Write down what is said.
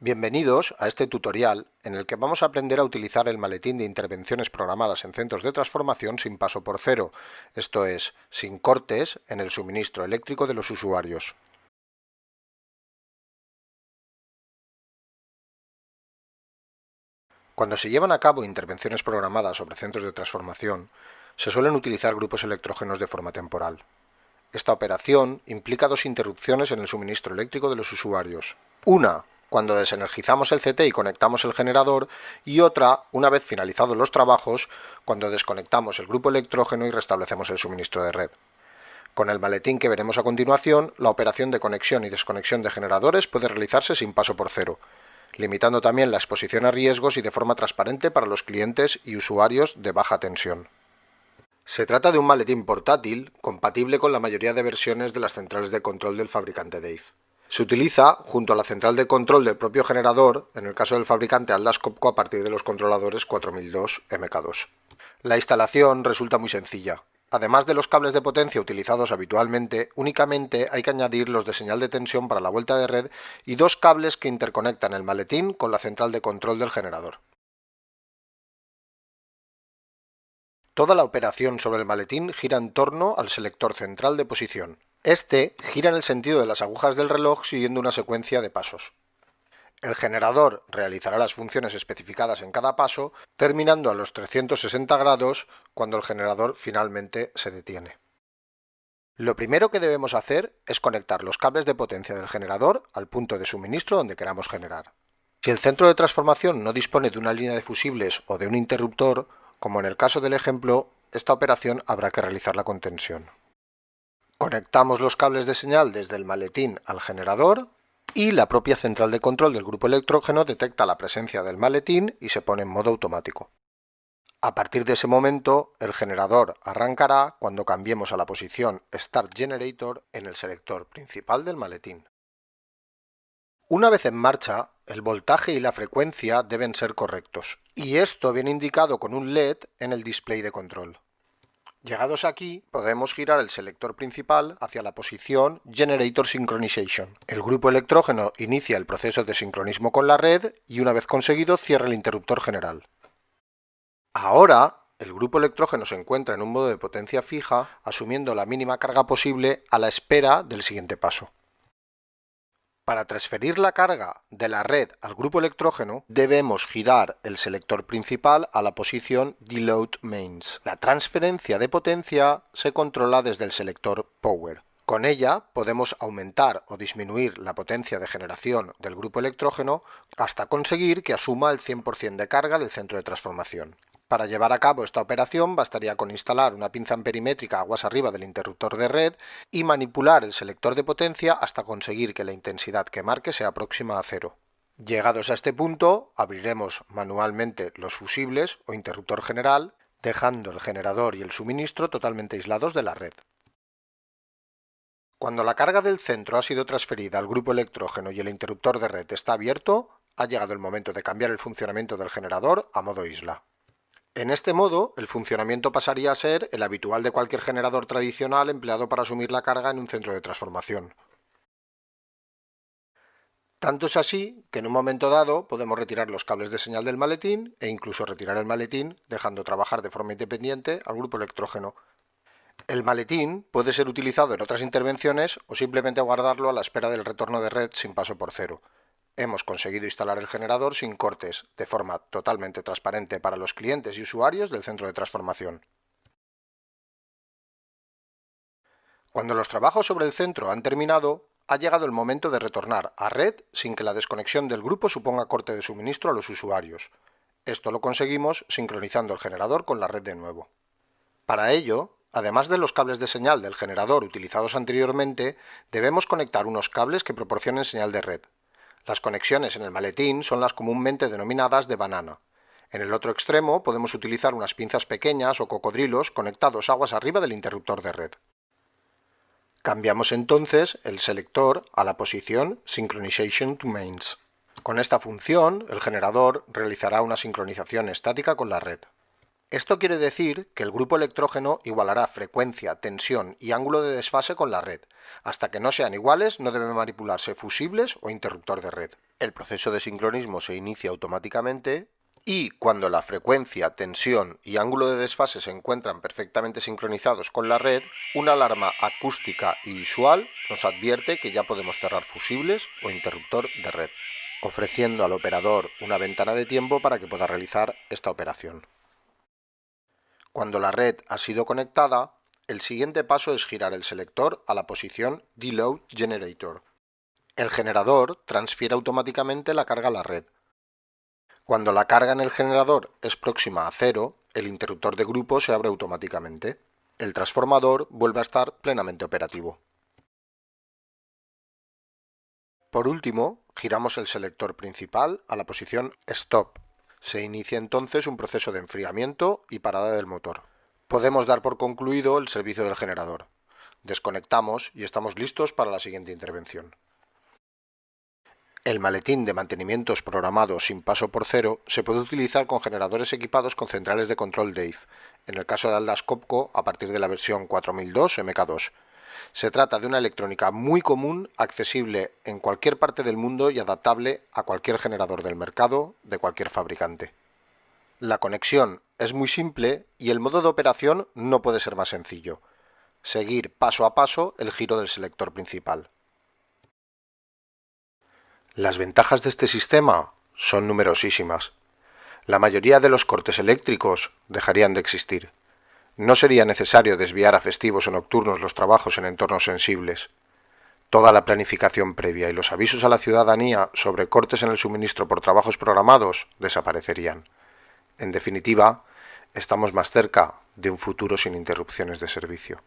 Bienvenidos a este tutorial en el que vamos a aprender a utilizar el maletín de intervenciones programadas en centros de transformación sin paso por cero, esto es, sin cortes en el suministro eléctrico de los usuarios. Cuando se llevan a cabo intervenciones programadas sobre centros de transformación, se suelen utilizar grupos electrógenos de forma temporal. Esta operación implica dos interrupciones en el suministro eléctrico de los usuarios. Una, cuando desenergizamos el CT y conectamos el generador, y otra, una vez finalizados los trabajos, cuando desconectamos el grupo electrógeno y restablecemos el suministro de red. Con el maletín que veremos a continuación, la operación de conexión y desconexión de generadores puede realizarse sin paso por cero, limitando también la exposición a riesgos y de forma transparente para los clientes y usuarios de baja tensión. Se trata de un maletín portátil compatible con la mayoría de versiones de las centrales de control del fabricante Dave. Se utiliza junto a la central de control del propio generador, en el caso del fabricante Atlas Copco a partir de los controladores 4002 MK2. La instalación resulta muy sencilla. Además de los cables de potencia utilizados habitualmente, únicamente hay que añadir los de señal de tensión para la vuelta de red y dos cables que interconectan el maletín con la central de control del generador. Toda la operación sobre el maletín gira en torno al selector central de posición. Este gira en el sentido de las agujas del reloj siguiendo una secuencia de pasos. El generador realizará las funciones especificadas en cada paso, terminando a los 360 grados cuando el generador finalmente se detiene. Lo primero que debemos hacer es conectar los cables de potencia del generador al punto de suministro donde queramos generar. Si el centro de transformación no dispone de una línea de fusibles o de un interruptor, como en el caso del ejemplo, esta operación habrá que realizarla con tensión. Conectamos los cables de señal desde el maletín al generador y la propia central de control del grupo electrógeno detecta la presencia del maletín y se pone en modo automático. A partir de ese momento, el generador arrancará cuando cambiemos a la posición Start Generator en el selector principal del maletín. Una vez en marcha, el voltaje y la frecuencia deben ser correctos, y esto viene indicado con un LED en el display de control. Llegados aquí, podemos girar el selector principal hacia la posición Generator Synchronization. El grupo electrógeno inicia el proceso de sincronismo con la red y una vez conseguido cierra el interruptor general. Ahora, el grupo electrógeno se encuentra en un modo de potencia fija, asumiendo la mínima carga posible a la espera del siguiente paso. Para transferir la carga de la red al grupo electrógeno, debemos girar el selector principal a la posición Deload Mains. La transferencia de potencia se controla desde el selector Power. Con ella podemos aumentar o disminuir la potencia de generación del grupo electrógeno hasta conseguir que asuma el 100% de carga del centro de transformación. Para llevar a cabo esta operación bastaría con instalar una pinza amperimétrica aguas arriba del interruptor de red y manipular el selector de potencia hasta conseguir que la intensidad que marque sea próxima a cero. Llegados a este punto, abriremos manualmente los fusibles o interruptor general, dejando el generador y el suministro totalmente aislados de la red. Cuando la carga del centro ha sido transferida al grupo electrógeno y el interruptor de red está abierto, ha llegado el momento de cambiar el funcionamiento del generador a modo isla. En este modo, el funcionamiento pasaría a ser el habitual de cualquier generador tradicional empleado para asumir la carga en un centro de transformación. Tanto es así que en un momento dado podemos retirar los cables de señal del maletín e incluso retirar el maletín dejando trabajar de forma independiente al grupo electrógeno. El maletín puede ser utilizado en otras intervenciones o simplemente guardarlo a la espera del retorno de red sin paso por cero. Hemos conseguido instalar el generador sin cortes, de forma totalmente transparente para los clientes y usuarios del centro de transformación. Cuando los trabajos sobre el centro han terminado, ha llegado el momento de retornar a red sin que la desconexión del grupo suponga corte de suministro a los usuarios. Esto lo conseguimos sincronizando el generador con la red de nuevo. Para ello, además de los cables de señal del generador utilizados anteriormente, debemos conectar unos cables que proporcionen señal de red. Las conexiones en el maletín son las comúnmente denominadas de banana. En el otro extremo podemos utilizar unas pinzas pequeñas o cocodrilos conectados aguas arriba del interruptor de red. Cambiamos entonces el selector a la posición Synchronization to Mains. Con esta función, el generador realizará una sincronización estática con la red. Esto quiere decir que el grupo electrógeno igualará frecuencia, tensión y ángulo de desfase con la red. Hasta que no sean iguales, no deben manipularse fusibles o interruptor de red. El proceso de sincronismo se inicia automáticamente y cuando la frecuencia, tensión y ángulo de desfase se encuentran perfectamente sincronizados con la red, una alarma acústica y visual nos advierte que ya podemos cerrar fusibles o interruptor de red, ofreciendo al operador una ventana de tiempo para que pueda realizar esta operación. Cuando la red ha sido conectada, el siguiente paso es girar el selector a la posición Deload Generator. El generador transfiere automáticamente la carga a la red. Cuando la carga en el generador es próxima a 0, el interruptor de grupo se abre automáticamente. El transformador vuelve a estar plenamente operativo. Por último, giramos el selector principal a la posición Stop. Se inicia entonces un proceso de enfriamiento y parada del motor. Podemos dar por concluido el servicio del generador. Desconectamos y estamos listos para la siguiente intervención. El maletín de mantenimientos programados sin paso por cero se puede utilizar con generadores equipados con centrales de control DAVE, en el caso de Atlas Copco a partir de la versión 4002 MK2. Se trata de una electrónica muy común, accesible en cualquier parte del mundo y adaptable a cualquier generador del mercado de cualquier fabricante. La conexión es muy simple y el modo de operación no puede ser más sencillo. Seguir paso a paso el giro del selector principal. Las ventajas de este sistema son numerosísimas. La mayoría de los cortes eléctricos dejarían de existir. No sería necesario desviar a festivos o nocturnos los trabajos en entornos sensibles. Toda la planificación previa y los avisos a la ciudadanía sobre cortes en el suministro por trabajos programados desaparecerían. En definitiva, estamos más cerca de un futuro sin interrupciones de servicio.